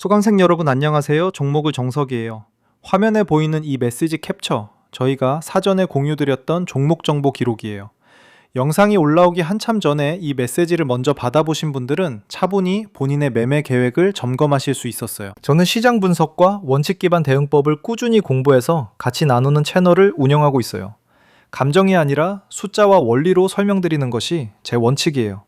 수강생 여러분 안녕하세요. 종목의 정석이에요. 화면에 보이는 이 메시지 캡처, 저희가 사전에 공유드렸던 종목 정보 기록이에요. 영상이 올라오기 한참 전에 이 메시지를 먼저 받아보신 분들은 차분히 본인의 매매 계획을 점검하실 수 있었어요. 저는 시장 분석과 원칙 기반 대응법을 꾸준히 공부해서 같이 나누는 채널을 운영하고 있어요. 감정이 아니라 숫자와 원리로 설명드리는 것이 제 원칙이에요.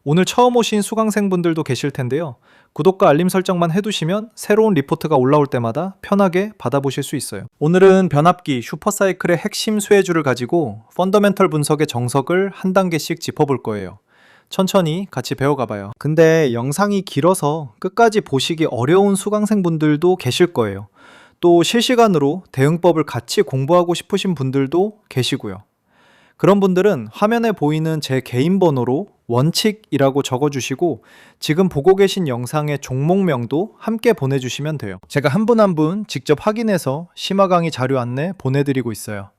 오늘 처음 오신 수강생분들도 계실 텐데요. 구독과 알림 설정만 해두시면 새로운 리포트가 올라올 때마다 편하게 받아보실 수 있어요. 오늘은 변압기 슈퍼사이클의 핵심 수혜주를 가지고 펀더멘털 분석의 정석을 한 단계씩 짚어볼 거예요. 천천히 같이 배워가봐요. 근데 영상이 길어서 끝까지 보시기 어려운 수강생분들도 계실 거예요. 또 실시간으로 대응법을 같이 공부하고 싶으신 분들도 계시고요. 그런 분들은 화면에 보이는 제 개인 번호로 원칙이라고 적어주시고 지금 보고 계신 영상의 종목명도 함께 보내주시면 돼요. 제가 한 분 한 분 직접 확인해서 심화 강의 자료 안내 보내드리고 있어요.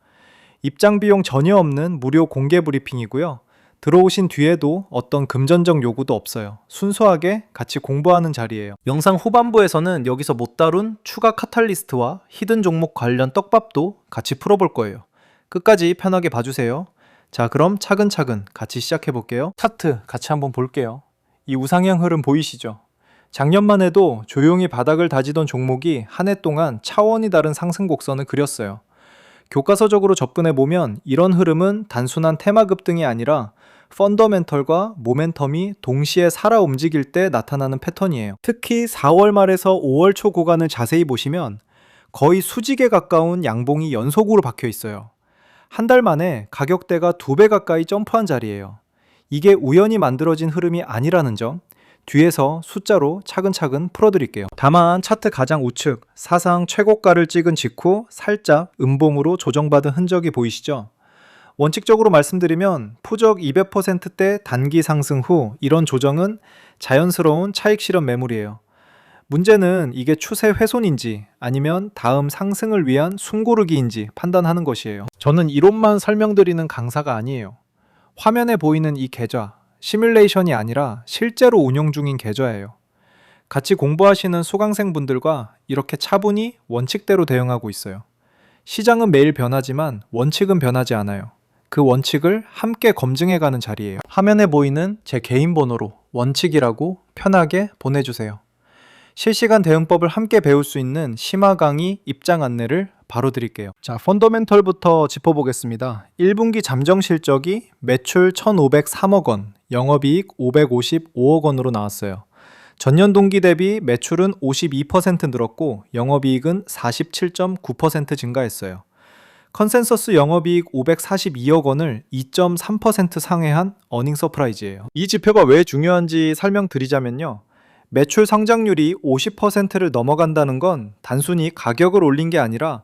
입장 비용 전혀 없는 무료 공개 브리핑이고요. 들어오신 뒤에도 어떤 금전적 요구도 없어요. 순수하게 같이 공부하는 자리예요. 영상 후반부에서는 여기서 못 다룬 추가 카탈리스트와 히든 종목 관련 떡밥도 같이 풀어볼 거예요. 끝까지 편하게 봐주세요. 자, 그럼 차근차근 같이 시작해 볼게요. 차트 같이 한번 볼게요. 이 우상향 흐름 보이시죠? 작년만 해도 조용히 바닥을 다지던 종목이 한 해 동안 차원이 다른 상승 곡선을 그렸어요. 교과서적으로 접근해 보면 이런 흐름은 단순한 테마 급등이 아니라 펀더멘털과 모멘텀이 동시에 살아 움직일 때 나타나는 패턴이에요. 특히 4월 말에서 5월 초 구간을 자세히 보시면 거의 수직에 가까운 양봉이 연속으로 박혀 있어요. 한 달 만에 가격대가 2배 가까이 점프한 자리예요. 이게 우연히 만들어진 흐름이 아니라는 점, 뒤에서 숫자로 차근차근 풀어드릴게요. 다만 차트 가장 우측 사상 최고가를 찍은 직후 살짝 음봉으로 조정받은 흔적이 보이시죠? 원칙적으로 말씀드리면 푸적 200%대 단기 상승 후 이런 조정은 자연스러운 차익 실현 매물이에요. 문제는 이게 추세 훼손인지 아니면 다음 상승을 위한 숨고르기인지 판단하는 것이에요. 저는 이론만 설명드리는 강사가 아니에요. 화면에 보이는 이 계좌, 시뮬레이션이 아니라 실제로 운영 중인 계좌예요. 같이 공부하시는 수강생분들과 이렇게 차분히 원칙대로 대응하고 있어요. 시장은 매일 변하지만 원칙은 변하지 않아요. 그 원칙을 함께 검증해가는 자리예요. 화면에 보이는 제 개인 번호로 원칙이라고 편하게 보내주세요. 실시간 대응법을 함께 배울 수 있는 심화 강의 입장 안내를 바로 드릴게요. 자, 펀더멘털부터 짚어보겠습니다. 1분기 잠정 실적이 매출 1,503억 원, 영업이익 555억 원으로 나왔어요. 전년 동기 대비 매출은 52% 늘었고 영업이익은 47.9% 증가했어요. 컨센서스 영업이익 542억 원을 2.3% 상회한 어닝 서프라이즈예요. 이 지표가 왜 중요한지 설명드리자면요. 매출 성장률이 50%를 넘어간다는 건 단순히 가격을 올린 게 아니라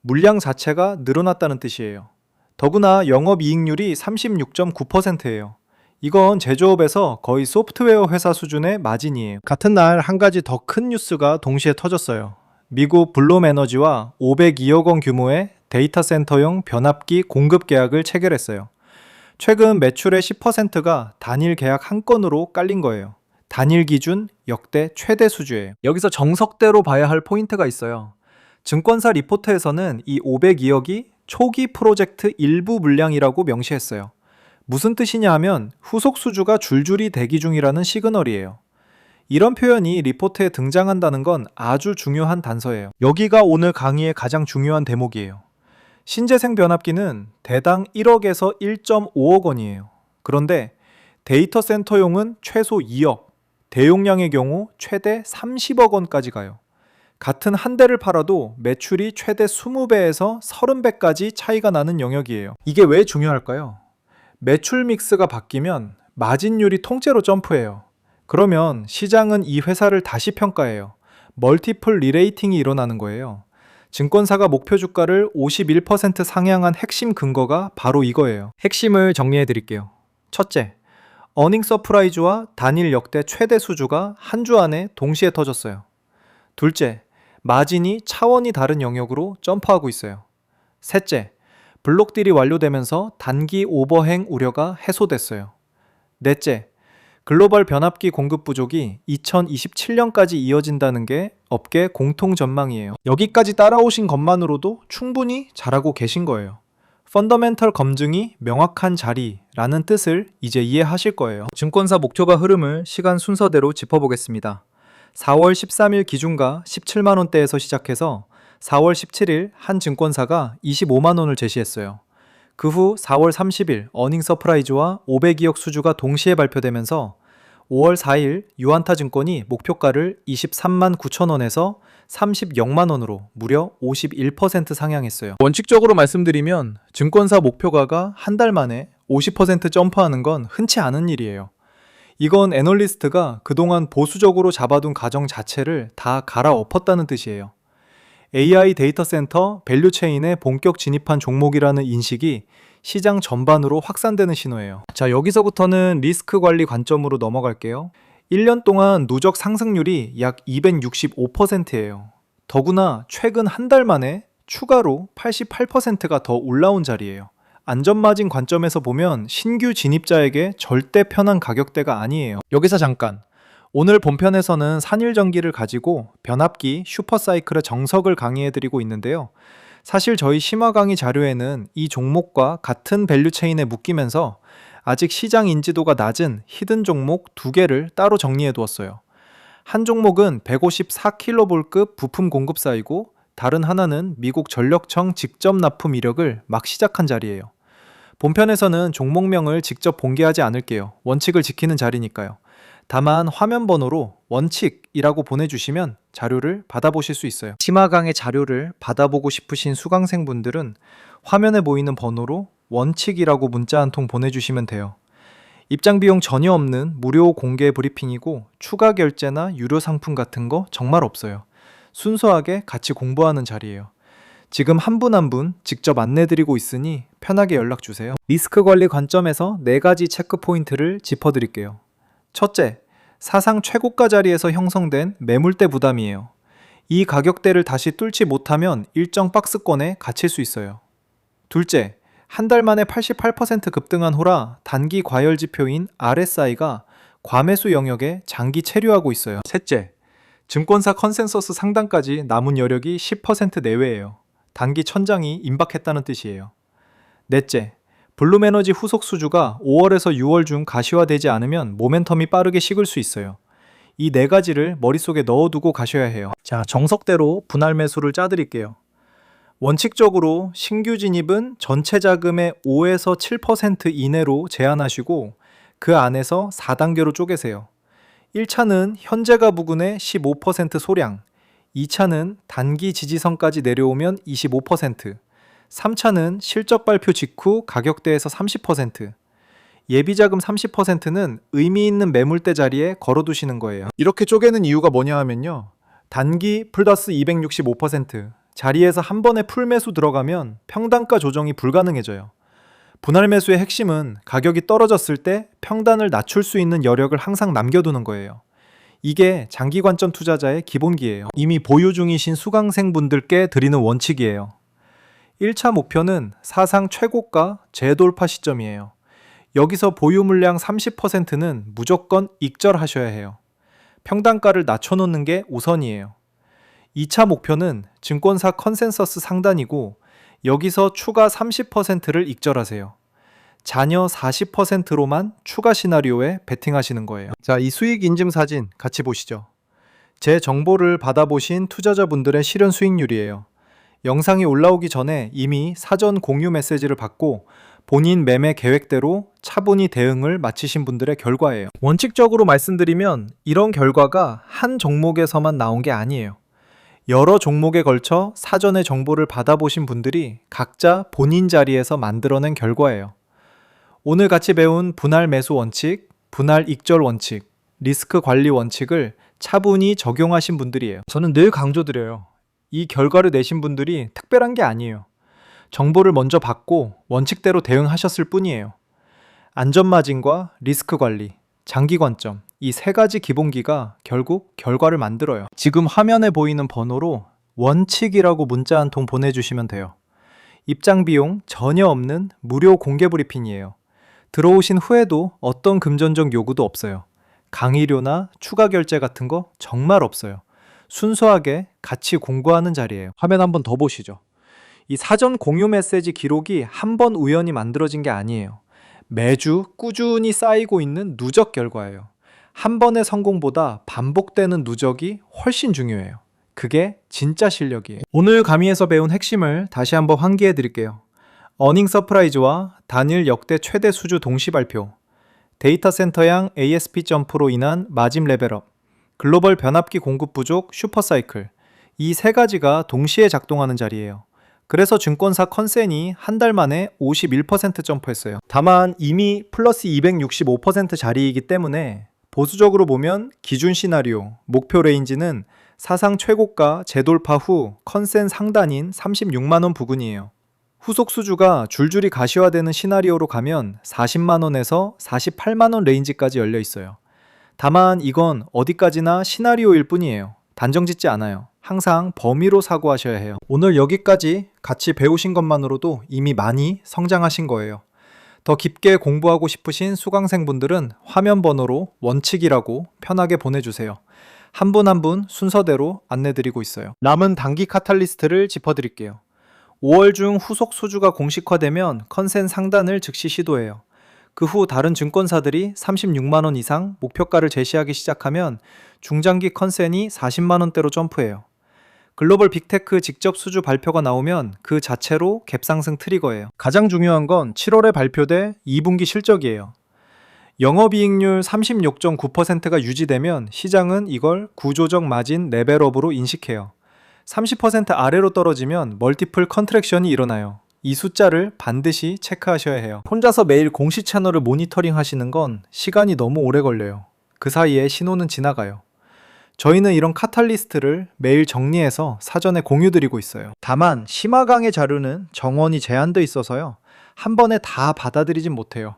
물량 자체가 늘어났다는 뜻이에요. 더구나 영업이익률이 36.9%예요. 이건 제조업에서 거의 소프트웨어 회사 수준의 마진이에요. 같은 날 한 가지 더 큰 뉴스가 동시에 터졌어요. 미국 블룸에너지와 502억 원 규모의 데이터 센터용 변압기 공급 계약을 체결했어요. 최근 매출의 10%가 단일 계약 한 건으로 깔린 거예요. 단일 기준 역대 최대 수주예요. 여기서 정석대로 봐야 할 포인트가 있어요. 증권사 리포트에서는 이 502억이 초기 프로젝트 일부 물량이라고 명시했어요. 무슨 뜻이냐 하면 후속 수주가 줄줄이 대기 중이라는 시그널이에요. 이런 표현이 리포트에 등장한다는 건 아주 중요한 단서예요. 여기가 오늘 강의의 가장 중요한 대목이에요. 신재생 변압기는 대당 1억에서 1.5억 원이에요. 그런데 데이터 센터용은 최소 2억, 대용량의 경우 최대 30억 원까지 가요. 같은 한 대를 팔아도 매출이 최대 20배에서 30배까지 차이가 나는 영역이에요. 이게 왜 중요할까요? 매출 믹스가 바뀌면 마진율이 통째로 점프해요. 그러면 시장은 이 회사를 다시 평가해요. 멀티플 리레이팅이 일어나는 거예요. 증권사가 목표 주가를 51% 상향한 핵심 근거가 바로 이거예요. 핵심을 정리해 드릴게요. 첫째, 어닝 서프라이즈와 단일 역대 최대 수주가 한 주 안에 동시에 터졌어요. 둘째, 마진이 차원이 다른 영역으로 점프하고 있어요. 셋째, 블록딜이 완료되면서 단기 오버행 우려가 해소됐어요. 넷째, 글로벌 변압기 공급 부족이 2027년까지 이어진다는 게 업계 공통 전망이에요. 여기까지 따라오신 것만으로도 충분히 잘하고 계신 거예요. 펀더멘털 검증이 명확한 자리라는 뜻을 이제 이해하실 거예요. 증권사 목표가 흐름을 시간 순서대로 짚어보겠습니다. 4월 13일 기준가 17만 원대에서 시작해서 4월 17일 한 증권사가 25만 원을 제시했어요. 그 후 4월 30일 어닝 서프라이즈와 500이억 수주가 동시에 발표되면서 5월 4일 유안타 증권이 목표가를 23만 9천 원에서 30여만 원으로 무려 51% 상향했어요. 원칙적으로 말씀드리면 증권사 목표가가 한 달 만에 50% 점프하는 건 흔치 않은 일이에요. 이건 애널리스트가 그동안 보수적으로 잡아둔 가정 자체를 다 갈아엎었다는 뜻이에요. AI 데이터 센터 밸류체인에 본격 진입한 종목이라는 인식이 시장 전반으로 확산되는 신호예요. 자, 여기서부터는 리스크 관리 관점으로 넘어갈게요. 1년 동안 누적 상승률이 약 265%예요. 더구나 최근 한 달 만에 추가로 88%가 더 올라온 자리예요. 안전마진 관점에서 보면 신규 진입자에게 절대 편한 가격대가 아니에요. 여기서 잠깐. 오늘 본편에서는 산일전기를 가지고 변압기 슈퍼사이클의 정석을 강의해드리고 있는데요. 사실 저희 심화 강의 자료에는 이 종목과 같은 밸류체인에 묶이면서 아직 시장 인지도가 낮은 히든 종목 2개를 따로 정리해 두었어요. 한 종목은 154kV급 부품 공급사이고 다른 하나는 미국 전력청 직접 납품 이력을 막 시작한 자리예요. 본편에서는 종목명을 직접 공개하지 않을게요. 원칙을 지키는 자리니까요. 다만 화면 번호로 원칙이라고 보내주시면 자료를 받아보실 수 있어요. 심화 강의 자료를 받아보고 싶으신 수강생분들은 화면에 보이는 번호로 원칙이라고 문자 한 통 보내주시면 돼요. 입장 비용 전혀 없는 무료 공개 브리핑이고 추가 결제나 유료 상품 같은 거 정말 없어요. 순수하게 같이 공부하는 자리예요. 지금 한 분 한 분 직접 안내드리고 있으니 편하게 연락주세요. 리스크 관리 관점에서 4가지 체크 포인트를 짚어드릴게요. 첫째, 사상 최고가 자리에서 형성된 매물대 부담이에요. 이 가격대를 다시 뚫지 못하면 일정 박스권에 갇힐 수 있어요. 둘째, 한 달 만에 88% 급등한 후라 단기 과열 지표인 RSI가 과매수 영역에 장기 체류하고 있어요. 셋째, 증권사 컨센서스 상단까지 남은 여력이 10% 내외예요. 단기 천장이 임박했다는 뜻이에요. 넷째, 블룸에너지 후속 수주가 5월에서 6월 중 가시화되지 않으면 모멘텀이 빠르게 식을 수 있어요. 이 4가지를 머릿속에 넣어두고 가셔야 해요. 자, 정석대로 분할 매수를 짜드릴게요. 원칙적으로 신규 진입은 전체 자금의 5에서 7% 이내로 제한하시고 그 안에서 4단계로 쪼개세요. 1차는 현재가 부근의 15% 소량, 2차는 단기 지지선까지 내려오면 25%, 3차는 실적 발표 직후 가격대에서 30%, 예비자금 30%는 의미 있는 매물대 자리에 걸어두시는 거예요. 이렇게 쪼개는 이유가 뭐냐 하면요. 단기 플러스 265%, 자리에서 한 번에 풀매수 들어가면 평단가 조정이 불가능해져요. 분할 매수의 핵심은 가격이 떨어졌을 때 평단을 낮출 수 있는 여력을 항상 남겨두는 거예요. 이게 장기 관점 투자자의 기본기예요. 이미 보유 중이신 수강생분들께 드리는 원칙이에요. 1차 목표는 사상 최고가 재돌파 시점이에요. 여기서 보유 물량 30%는 무조건 익절하셔야 해요. 평단가를 낮춰놓는 게 우선이에요. 2차 목표는 증권사 컨센서스 상단이고 여기서 추가 30%를 익절하세요. 잔여 40%로만 추가 시나리오에 베팅하시는 거예요. 자, 이 수익 인증 사진 같이 보시죠. 제 정보를 받아보신 투자자분들의 실현 수익률이에요. 영상이 올라오기 전에 이미 사전 공유 메시지를 받고 본인 매매 계획대로 차분히 대응을 마치신 분들의 결과예요. 원칙적으로 말씀드리면 이런 결과가 한 종목에서만 나온 게 아니에요. 여러 종목에 걸쳐 사전에 정보를 받아보신 분들이 각자 본인 자리에서 만들어낸 결과예요. 오늘 같이 배운 분할 매수 원칙, 분할 익절 원칙, 리스크 관리 원칙을 차분히 적용하신 분들이에요. 저는 늘 강조드려요. 이 결과를 내신 분들이 특별한 게 아니에요. 정보를 먼저 받고 원칙대로 대응하셨을 뿐이에요. 안전마진과 리스크 관리, 장기 관점, 이 3가지 기본기가 결국 결과를 만들어요. 지금 화면에 보이는 번호로 원칙이라고 문자 한 통 보내주시면 돼요. 입장 비용 전혀 없는 무료 공개 브리핑이에요. 들어오신 후에도 어떤 금전적 요구도 없어요. 강의료나 추가 결제 같은 거 정말 없어요. 순수하게 같이 공부하는 자리예요. 화면 한번 더 보시죠. 이 사전 공유 메시지 기록이 한 번 우연히 만들어진 게 아니에요. 매주 꾸준히 쌓이고 있는 누적 결과예요. 한 번의 성공보다 반복되는 누적이 훨씬 중요해요. 그게 진짜 실력이에요. 오늘 강의에서 배운 핵심을 다시 한번 환기해 드릴게요. 어닝 서프라이즈와 단일 역대 최대 수주 동시 발표, 데이터 센터양 ASP 점프로 인한 마진 레벨업, 글로벌 변압기 공급 부족 슈퍼사이클, 이 세 가지가 동시에 작동하는 자리예요. 그래서 증권사 컨센이 한 달 만에 51% 점프했어요. 다만 이미 플러스 265% 자리이기 때문에 보수적으로 보면 기준 시나리오, 목표 레인지는 사상 최고가 재돌파 후 컨센 상단인 36만원 부근이에요. 후속 수주가 줄줄이 가시화되는 시나리오로 가면 40만원에서 48만원 레인지까지 열려 있어요. 다만 이건 어디까지나 시나리오일 뿐이에요. 단정 짓지 않아요. 항상 범위로 사고하셔야 해요. 오늘 여기까지 같이 배우신 것만으로도 이미 많이 성장하신 거예요. 더 깊게 공부하고 싶으신 수강생분들은 화면 번호로 원칙이라고 편하게 보내주세요. 한 분 한 분 순서대로 안내드리고 있어요. 남은 단기 카탈리스트를 짚어드릴게요. 5월 중 후속 수주가 공식화되면 컨센 상단을 즉시 시도해요. 그 후 다른 증권사들이 36만원 이상 목표가를 제시하기 시작하면 중장기 컨센이 40만원대로 점프해요. 글로벌 빅테크 직접 수주 발표가 나오면 그 자체로 갭상승 트리거예요. 가장 중요한 건 7월에 발표될 2분기 실적이에요. 영업이익률 36.9%가 유지되면 시장은 이걸 구조적 마진 레벨업으로 인식해요. 30% 아래로 떨어지면 멀티플 컨트랙션이 일어나요. 이 숫자를 반드시 체크하셔야 해요. 혼자서 매일 공시 채널을 모니터링 하시는 건 시간이 너무 오래 걸려요. 그 사이에 신호는 지나가요. 저희는 이런 카탈리스트를 매일 정리해서 사전에 공유드리고 있어요. 다만 심화강의 자료는 정원이 제한돼 있어서요. 한 번에 다 받아들이진 못해요.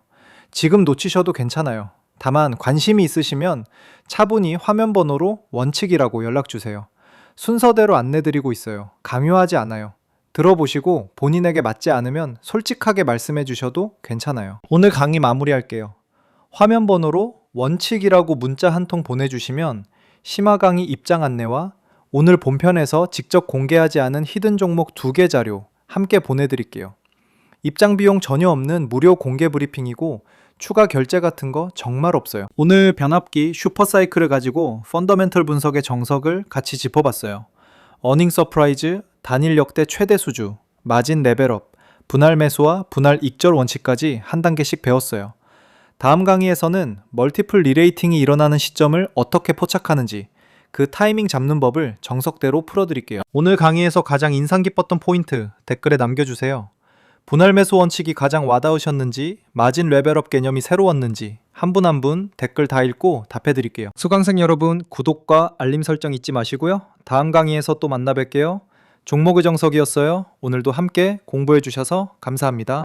지금 놓치셔도 괜찮아요. 다만 관심이 있으시면 차분히 화면 번호로 원칙이라고 연락주세요. 순서대로 안내드리고 있어요. 강요하지 않아요. 들어보시고 본인에게 맞지 않으면 솔직하게 말씀해 주셔도 괜찮아요. 오늘 강의 마무리할게요. 화면 번호로 원칙이라고 문자 한 통 보내주시면 심화 강의 입장 안내와 오늘 본편에서 직접 공개하지 않은 히든 종목 2개 자료 함께 보내드릴게요. 입장 비용 전혀 없는 무료 공개 브리핑이고 추가 결제 같은 거 정말 없어요. 오늘 변압기 슈퍼사이클을 가지고 펀더멘털 분석의 정석을 같이 짚어봤어요. 어닝 서프라이즈, 단일 역대 최대 수주, 마진 레벨업, 분할 매수와 분할 익절 원칙까지 한 단계씩 배웠어요. 다음 강의에서는 멀티플 리레이팅이 일어나는 시점을 어떻게 포착하는지 그 타이밍 잡는 법을 정석대로 풀어드릴게요. 오늘 강의에서 가장 인상 깊었던 포인트 댓글에 남겨주세요. 분할 매수 원칙이 가장 와닿으셨는지, 마진 레벨업 개념이 새로웠는지 한 분 한 분 댓글 다 읽고 답해드릴게요. 수강생 여러분, 구독과 알림 설정 잊지 마시고요. 다음 강의에서 또 만나 뵐게요. 종목의 정석이었어요. 오늘도 함께 공부해 주셔서 감사합니다.